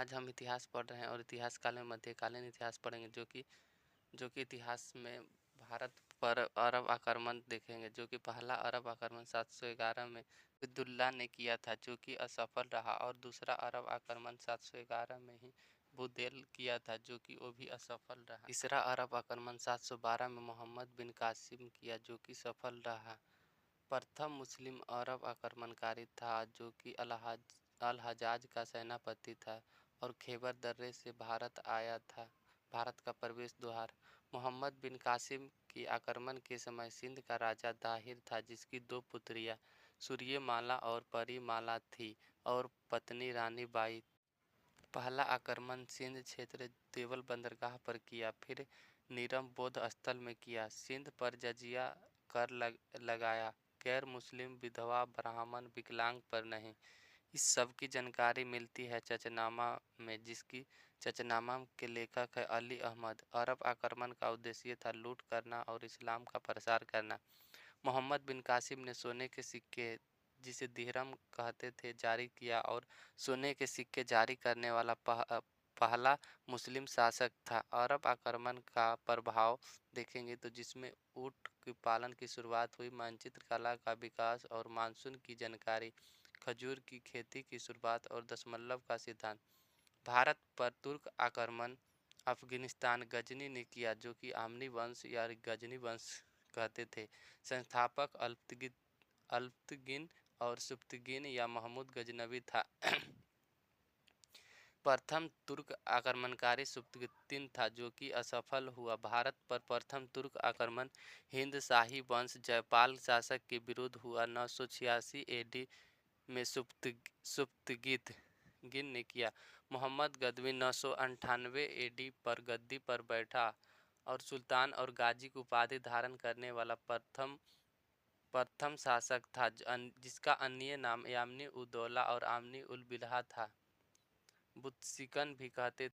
आज हम इतिहास पढ़ रहे हैं और इतिहास काल में मध्यकालीन इतिहास पढ़ेंगे जो कि इतिहास में भारत पर अरब आक्रमण देखेंगे। जो कि पहला अरब आक्रमण 711 में अब्दुल्ला ने किया था, जो कि असफल रहा, और दूसरा अरब आक्रमण 711 में ही बुदेल किया था, जो कि वो भी असफल रहा। तीसरा अरब आक्रमण 712 में मोहम्मद बिन कासिम किया, जो कि सफल रहा। प्रथम मुस्लिम अरब आक्रमणकारी था, जो कि अल हजाज का सेनापति था और खैबर दर्रे से भारत आया था। भारत का प्रवेश द्वार। मोहम्मद बिन कासिम की आक्रमण के समय सिंध का राजा दाहिर था, जिसकी दो पुत्रियां सूर्यमाला और परिमाला थी और पत्नी रानी बाई। पहला आक्रमण सिंध क्षेत्र देवल बंदरगाह पर किया, फिर नीरम बौद्ध स्थल में किया। सिंध पर जजिया कर लगाया, गैर मुस्लिम, विधवा, ब्राह्मण, विकलांग पर नहीं। इस सब की जानकारी मिलती है चचनामा में, जिसकी चचनामा के लेखक है अली अहमद। अरब आक्रमण का उद्देश्य था लूट करना और इस्लाम का प्रसार करना। मोहम्मद बिन कासिम ने सोने के सिक्के, जिसे दिहरम कहते थे, जारी किया और सोने के सिक्के जारी करने वाला पहला मुस्लिम शासक था। अरब आक्रमण का प्रभाव देखेंगे तो जिसमें ऊँट के पालन की शुरुआत हुई, मानचित्र कला का विकास और मानसून की जानकारी, खजूर की खेती की शुरुआत और दशमलव का सिद्धांत। भारत पर तुर्क आक्रमण अफगानिस्तान गजनी ने किया, जो कि आमनी वंश या गजनी वंश कहते थे। संस्थापक अल्पतगिन और सुप्तगिन या महमूद गजनवी था। प्रथम तुर्क आक्रमणकारी सुप्तगिन था, जो कि असफल हुआ। भारत पर प्रथम तुर्क आक्रमण हिंद शाही वंश जयपाल शासक के विरुद्ध हुआ। 986 एडी में सुप्तगिन ने किया। मोहम्मद गजनवी 998 एडी पर गद्दी पर बैठा और सुल्तान और गाजी की उपाधि धारण करने वाला प्रथम शासक था, जिसका अन्य नाम यामनी उद दौला और आमनी उल बिलहा था। बुत्सिकन भी कहते